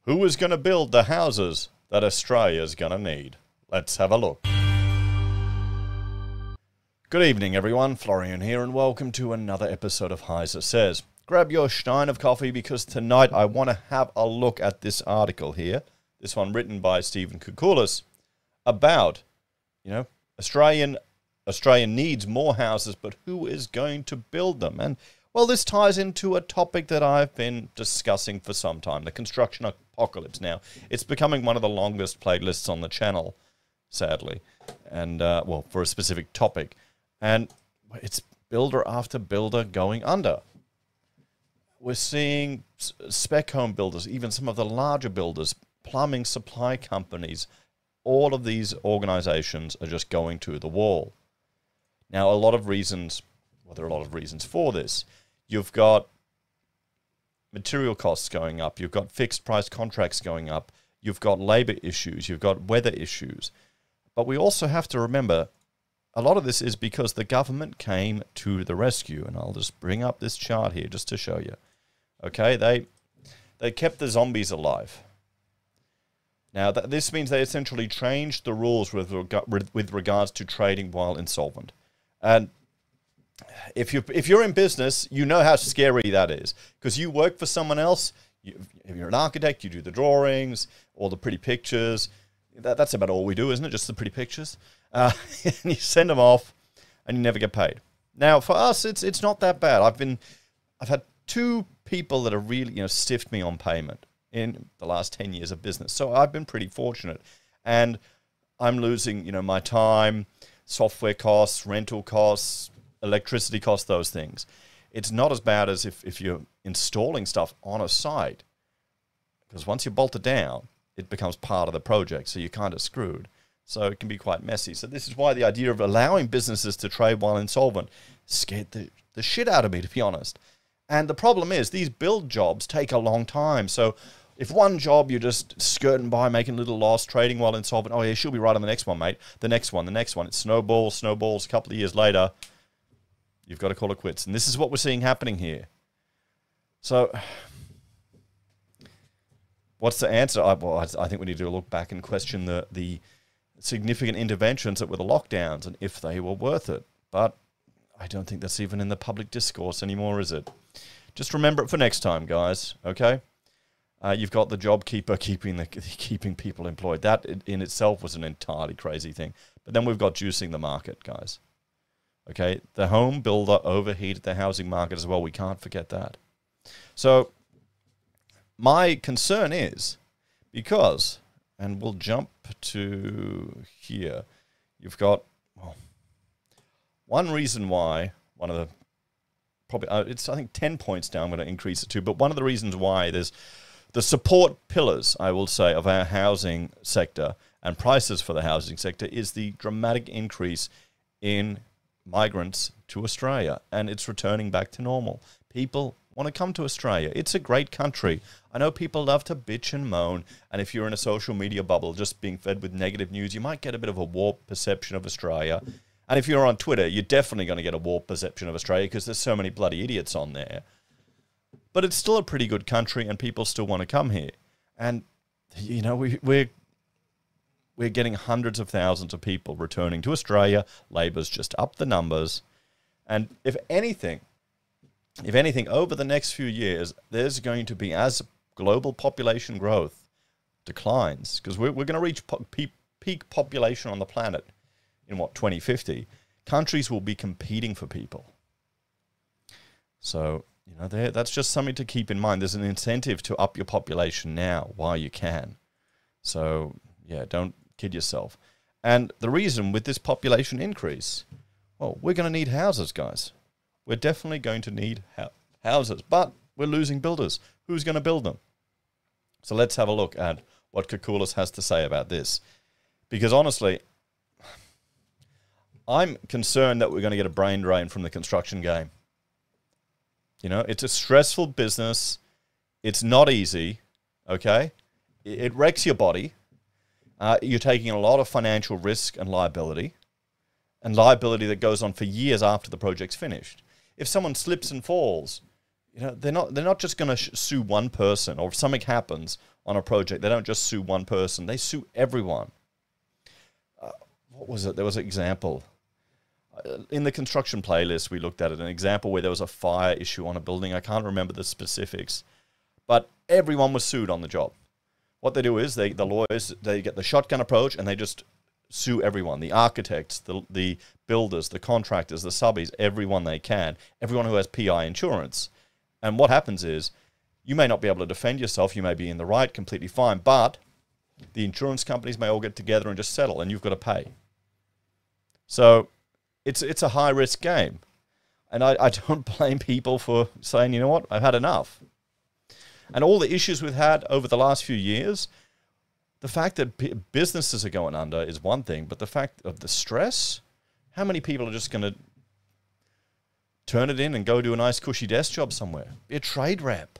Who is going to build the houses that Australia's going to need? Let's have a look. Good evening, everyone. Florian here, and welcome to another episode of HeiseSays. Grab your stein of coffee, because tonight I want to have a look at this article here. This one written by Stephen Kukulis about, Australia needs more houses, but who is going to build them? And, well, this ties into a topic that I've been discussing for some time, the construction apocalypse. Now, it's becoming one of the longest playlists on the channel, sadly, and, for a specific topic. And it's builder after builder going under. We're seeing spec home builders, even some of the larger builders, plumbing supply companies, all of these organizations are just going to the wall. Now, there are a lot of reasons for this. You've got material costs going up. You've got fixed price contracts going up. You've got labor issues. You've got weather issues. But we also have to remember, a lot of this is because the government came to the rescue. And I'll just bring up this chart here just to show you. Okay, they kept the zombies alive. Now, this means they essentially changed the rules with regards to trading while insolvent. And if you're in business, you know how scary that is, because you work for someone else. If you're an architect, you do the drawings, all the pretty pictures. That's about all we do, isn't it? Just the pretty pictures. And you send them off, and you never get paid. Now, for us, it's not that bad. I've had two people that have really stiffed me on payment in the last 10 years of business. So I've been pretty fortunate, and I'm losing my time, software costs, rental costs, electricity costs, those things. It's not as bad as if you're installing stuff on a site, because once you bolt it down, it becomes part of the project, so you're kind of screwed. So it can be quite messy. So this is why the idea of allowing businesses to trade while insolvent scared the shit out of me, to be honest. And the problem is, these build jobs take a long time. So if one job you're just skirting by, making a little loss, trading while insolvent, oh yeah, she'll be right on the next one, mate. The next one. It snowballs. A couple of years later, you've got to call it quits. And this is what we're seeing happening here. So what's the answer? I think we need to look back and question the significant interventions that were the lockdowns and if they were worth it. But I don't think that's even in the public discourse anymore, is it? Just remember it for next time, guys, okay? You've got the job keeper keeping people employed. That in itself was an entirely crazy thing. But then we've got juicing the market, guys. Okay? The home builder overheated the housing market as well. We can't forget that. So my concern is, because, and we'll jump to here, you've got, one reason why, one of the, probably, it's I think 10 points down, I'm going to increase it to, but one of the reasons why there's the support pillars, I will say, of our housing sector and prices for the housing sector is the dramatic increase in migrants to Australia, and it's returning back to normal. People want to come to Australia. It's a great country. I know people love to bitch and moan, and if you're in a social media bubble just being fed with negative news, you might get a bit of a warped perception of Australia. And if you're on Twitter, you're definitely going to get a warped perception of Australia because there's so many bloody idiots on there. But it's still a pretty good country, and people still want to come here. And, we're getting hundreds of thousands of people returning to Australia. Labor's just up the numbers. And if anything, over the next few years, there's going to be, as global population growth declines, because we're going to reach peak population on the planet in 2050, countries will be competing for people. So, that's just something to keep in mind. There's an incentive to up your population now while you can. So, yeah, don't kid yourself. And the reason with this population increase, well, we're going to need houses, guys. We're definitely going to need houses, but we're losing builders. Who's going to build them? So let's have a look at what Kukulis has to say about this. Because honestly, I'm concerned that we're going to get a brain drain from the construction game. It's a stressful business. It's not easy, okay? It wrecks your body. You're taking a lot of financial risk and liability that goes on for years after the project's finished. If someone slips and falls, they're not just going to sue one person, or if something happens, on a project. They don't just sue one person. They sue everyone. What was it? There was an example. In the construction playlist, we looked at it, an example where there was a fire issue on a building. I can't remember the specifics, but everyone was sued on the job. What they do is the lawyers, they get the shotgun approach and they just sue everyone, the architects, the builders, the contractors, the subbies, everyone they can, everyone who has PI insurance. And what happens is you may not be able to defend yourself. You may be in the right, completely fine, but the insurance companies may all get together and just settle, and you've got to pay. So it's a high-risk game. And I don't blame people for saying, you know what, I've had enough. And all the issues we've had over the last few years, the fact that businesses are going under is one thing, but the fact of the stress, how many people are just going to turn it in and go do a nice cushy desk job somewhere? Be a trade rep.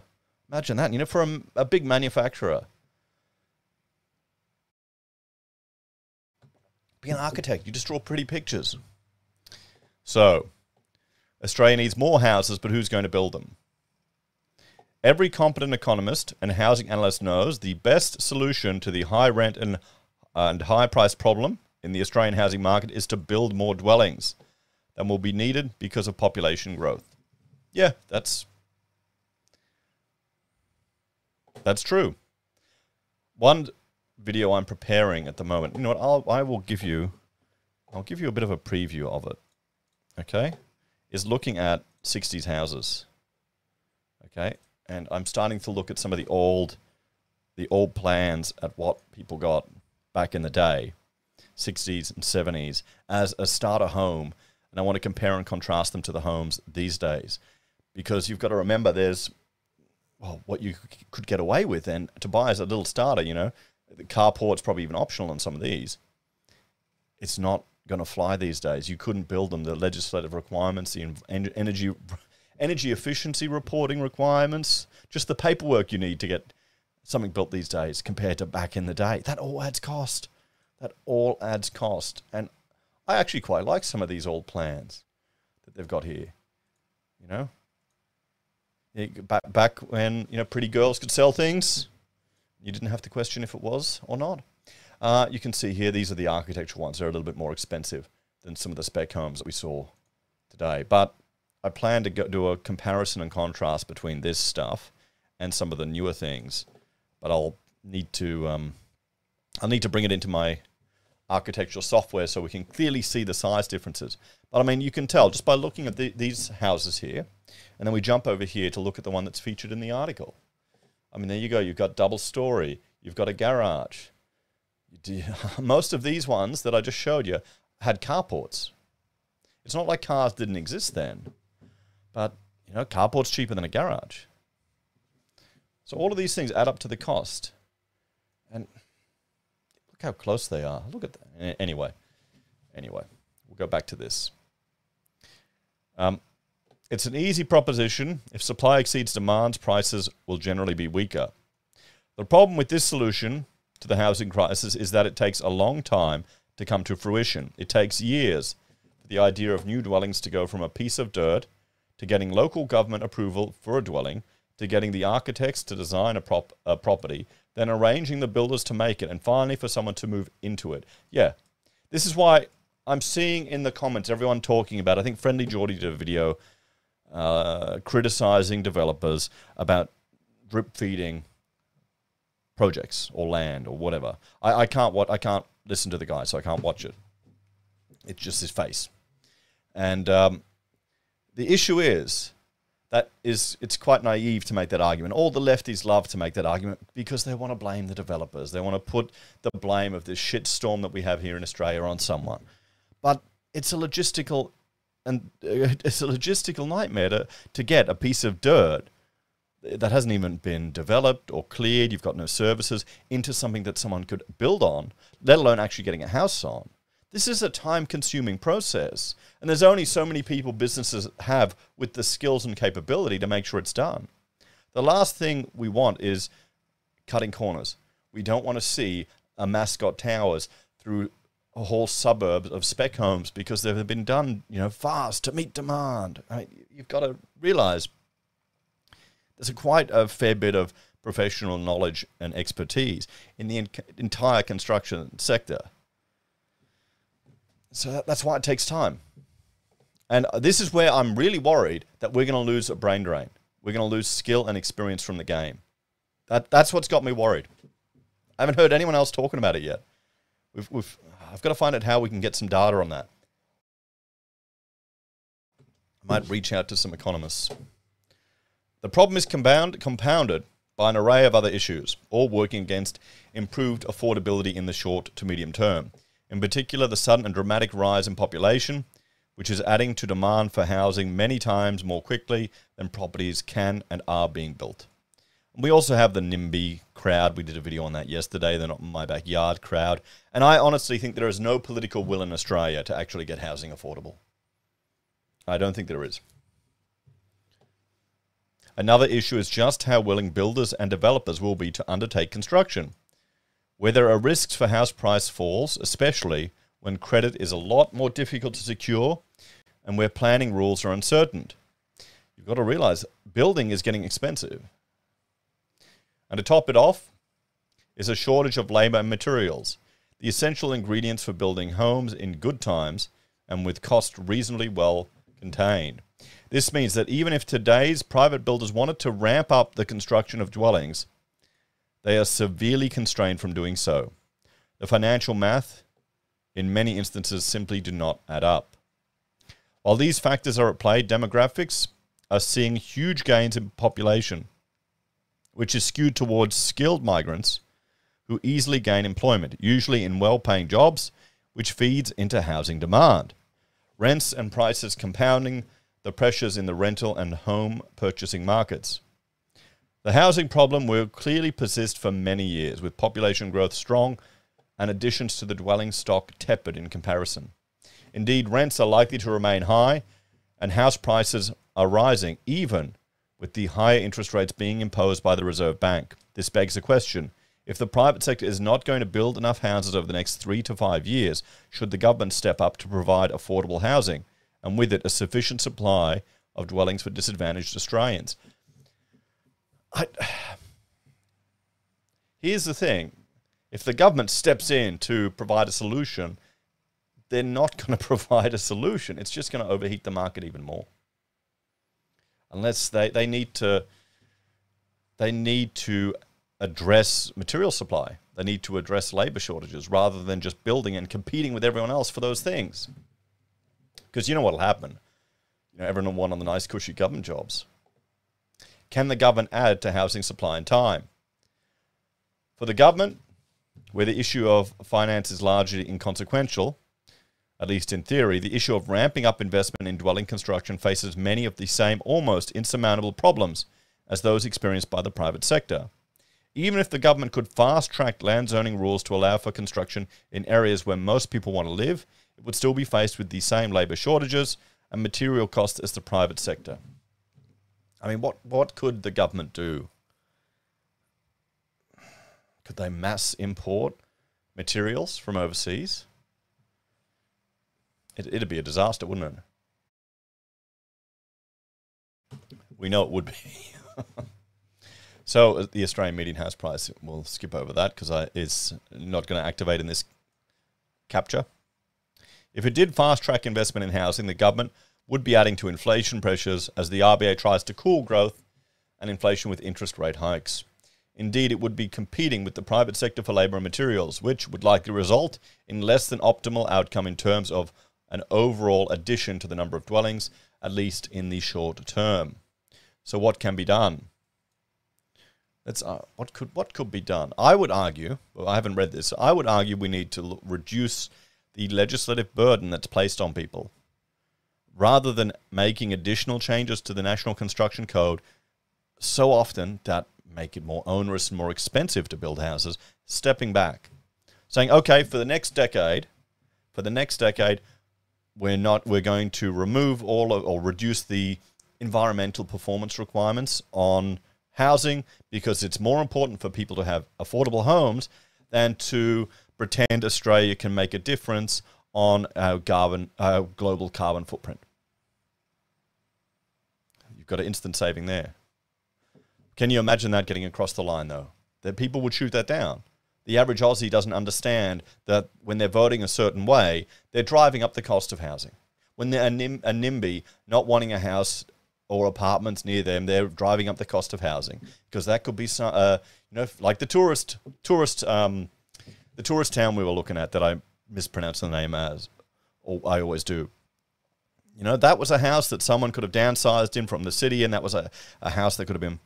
Imagine that, you know, for a big manufacturer. Be an architect. You just draw pretty pictures. So, Australia needs more houses, but who's going to build them? Every competent economist and housing analyst knows the best solution to the high rent and high price problem in the Australian housing market is to build more dwellings than will be needed because of population growth. Yeah, that's true. One video I'm preparing at the moment, you know what, I'll give you a bit of a preview of it. Okay? Is looking at 60s houses. Okay? And I'm starting to look at some of the old plans at what people got back in the day, 60s and 70s, as a starter home. And I want to compare and contrast them to the homes these days. Because you've got to remember there's, well, what you could get away with. And to buy as a little starter, you know, the carport's probably even optional on some of these. It's not going to fly these days. You couldn't build them. The legislative requirements, the energy efficiency reporting requirements, just the paperwork you need to get something built these days compared to back in the day. That all adds cost. That all adds cost. And I actually quite like some of these old plans that they've got here. You know? Back when, you know, pretty girls could sell things, you didn't have to question if it was or not. You can see here, these are the architectural ones. They're a little bit more expensive than some of the spec homes that we saw today. But I plan to do a comparison and contrast between this stuff and some of the newer things. But I'll need to bring it into my architectural software so we can clearly see the size differences. But I mean, you can tell just by looking at these houses here, and then we jump over here to look at the one that's featured in the article. I mean, there you go. You've got double story. You've got a garage. Most of these ones that I just showed you had carports. It's not like cars didn't exist then, but, you know, carport's cheaper than a garage. So all of these things add up to the cost. And look how close they are. Look at that. Anyway, we'll go back to this. It's an easy proposition. If supply exceeds demand, prices will generally be weaker. The problem with this solution to the housing crisis is that it takes a long time to come to fruition. It takes years for the idea of new dwellings to go from a piece of dirt to getting local government approval for a dwelling, to getting the architects to design a property, then arranging the builders to make it, and finally for someone to move into it. Yeah, this is why I'm seeing in the comments everyone talking about, I think Friendly Geordie did a video criticizing developers about drip feeding projects or land or whatever. I can't listen to the guy, so I can't watch it. It's just his face. And the issue is that it's quite naive to make that argument. All the lefties love to make that argument because they want to blame the developers. They want to put the blame of this shitstorm that we have here in Australia on someone. But it's a logistical nightmare to get a piece of dirt that hasn't even been developed or cleared, you've got no services, into something that someone could build on, let alone actually getting a house on. This is a time-consuming process, and there's only so many people businesses have with the skills and capability to make sure it's done. The last thing we want is cutting corners. We don't want to see a mascot towers through a whole suburb of spec homes because they've been done, you know, fast to meet demand. I mean, you've got to realize there's quite a fair bit of professional knowledge and expertise in the entire construction sector. So that's why it takes time. And this is where I'm really worried that we're going to lose a brain drain. We're going to lose skill and experience from the game. That's what's got me worried. I haven't heard anyone else talking about it yet. I've got to find out how we can get some data on that. I might reach out to some economists. The problem is compounded by an array of other issues, all working against improved affordability in the short to medium term. In particular, the sudden and dramatic rise in population, which is adding to demand for housing many times more quickly than properties can and are being built. We also have the NIMBY crowd. We did a video on that yesterday, the Not In My Backyard crowd. And I honestly think there is no political will in Australia to actually get housing affordable. I don't think there is. Another issue is just how willing builders and developers will be to undertake construction. Where there are risks for house price falls, especially when credit is a lot more difficult to secure and where planning rules are uncertain. You've got to realize building is getting expensive. And to top it off is a shortage of labour and materials, the essential ingredients for building homes in good times and with cost reasonably well contained. This means that even if today's private builders wanted to ramp up the construction of dwellings, they are severely constrained from doing so. The financial math, in many instances, simply do not add up. While these factors are at play, demographics are seeing huge gains in population, which is skewed towards skilled migrants who easily gain employment, usually in well-paying jobs, which feeds into housing demand. Rents and prices compounding the pressures in the rental and home purchasing markets. The housing problem will clearly persist for many years, with population growth strong and additions to the dwelling stock tepid in comparison. Indeed, rents are likely to remain high and house prices are rising, even with the higher interest rates being imposed by the Reserve Bank. This begs the question, if the private sector is not going to build enough houses over the next 3 to 5 years, should the government step up to provide affordable housing, and with it a sufficient supply of dwellings for disadvantaged Australians? Here's the thing. If the government steps in to provide a solution, they're not going to provide a solution. It's just going to overheat the market even more. Unless they need to address material supply. They need to address labour shortages rather than just building and competing with everyone else for those things. Because you know what will happen. Everyone will want on the nice, cushy government jobs. Can the government add to housing supply and time? For the government, where the issue of finance is largely inconsequential, at least in theory, the issue of ramping up investment in dwelling construction faces many of the same almost insurmountable problems as those experienced by the private sector. Even if the government could fast-track land zoning rules to allow for construction in areas where most people want to live, it would still be faced with the same labour shortages and material costs as the private sector. I mean, what could the government do? Could they mass import materials from overseas? It'd be a disaster, wouldn't it? We know it would be. So the Australian median house price, we'll skip over that because it's not going to activate in this capture. If it did fast-track investment in housing, the government would be adding to inflation pressures as the RBA tries to cool growth and inflation with interest rate hikes. Indeed, it would be competing with the private sector for labour and materials, which would likely result in less than optimal outcome in terms of an overall addition to the number of dwellings, at least in the short term. So what can be done? What could be done? I would argue, well, I haven't read this, I would argue we need to reduce the legislative burden that's placed on people. Rather than making additional changes to the National Construction Code so often that make it more onerous and more expensive to build houses, stepping back, saying, okay, for the next decade, we're going to remove or reduce the environmental performance requirements on housing because it's more important for people to have affordable homes than to pretend Australia can make a difference on our global carbon footprint. You've got an instant saving there. Can you imagine that getting across the line, though? That people would shoot that down. The average Aussie doesn't understand that when they're voting a certain way, they're driving up the cost of housing. When they're a NIMBY not wanting a house or apartments near them, they're driving up the cost of housing, because that could be some, like the tourist town we were looking at that I mispronounced the name as, or I always do. That was a house that someone could have downsized in from the city, and that was a house that could have been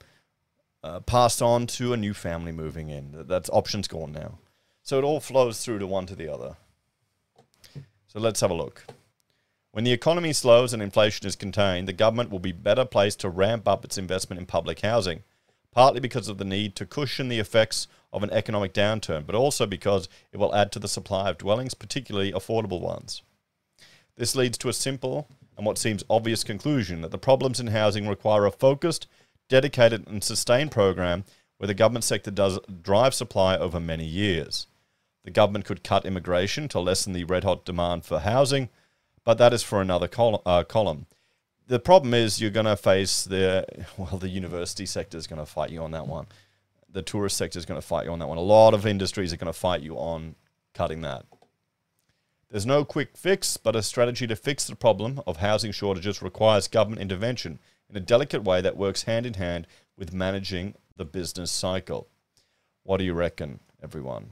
passed on to a new family moving in. That's option's gone now. So it all flows through to one to the other. So let's have a look. When the economy slows and inflation is contained, the government will be better placed to ramp up its investment in public housing, partly because of the need to cushion the effects of an economic downturn, but also because it will add to the supply of dwellings, particularly affordable ones. This leads to a simple and what seems obvious conclusion that the problems in housing require a focused, dedicated and sustained program where the government sector does drive supply over many years. The government could cut immigration to lessen the red-hot demand for housing, but that is for another column. The problem is you're going to face the university sector is going to fight you on that one. The tourist sector is going to fight you on that one. A lot of industries are going to fight you on cutting that. There's no quick fix, but a strategy to fix the problem of housing shortages requires government intervention in a delicate way that works hand in hand with managing the business cycle. What do you reckon, everyone?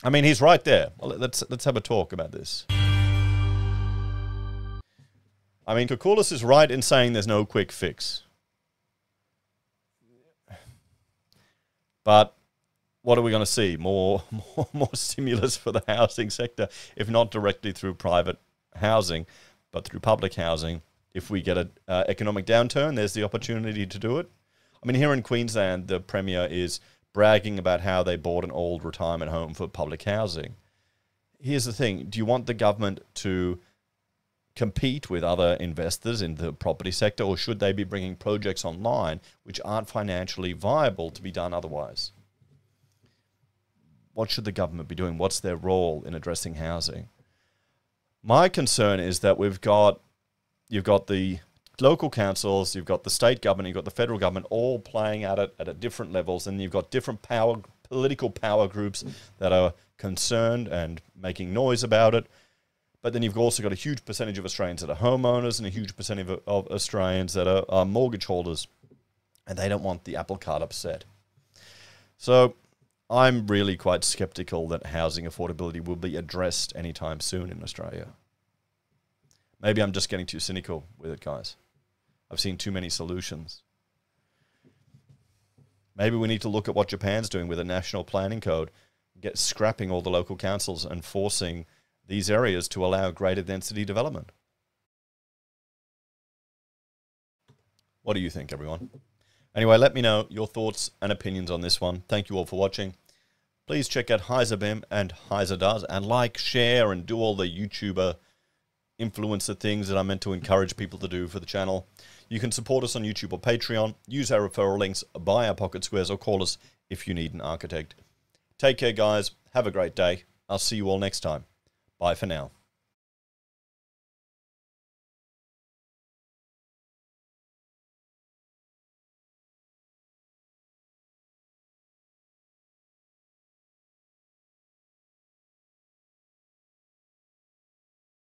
I mean, he's right there. Well, let's have a talk about this. I mean, Koukoulas is right in saying there's no quick fix. But what are we going to see? More stimulus for the housing sector, if not directly through private housing, but through public housing. If we get an economic downturn, there's the opportunity to do it. I mean, here in Queensland, the Premier is bragging about how they bought an old retirement home for public housing. Here's the thing. Do you want the government to compete with other investors in the property sector, or should they be bringing projects online which aren't financially viable to be done otherwise? What should the government be doing? What's their role in addressing housing? My concern is that you've got the local councils, you've got the state government, you've got the federal government all playing at it at different levels, and you've got different political power groups that are concerned and making noise about it. But then you've also got a huge percentage of Australians that are homeowners and a huge percentage of Australians that are mortgage holders, and they don't want the apple cart upset. So I'm really quite skeptical that housing affordability will be addressed anytime soon in Australia. Maybe I'm just getting too cynical with it, guys. I've seen too many solutions. Maybe we need to look at what Japan's doing with a national planning code, scrapping all the local councils and forcing these areas to allow greater density development. What do you think, everyone? Anyway, let me know your thoughts and opinions on this one. Thank you all for watching. Please check out HeiseBim and Heise Does, and like, share, and do all the YouTuber influencer things that I'm meant to encourage people to do for the channel. You can support us on YouTube or Patreon, use our referral links, buy our pocket squares, or call us if you need an architect. Take care, guys. Have a great day. I'll see you all next time. Bye for now.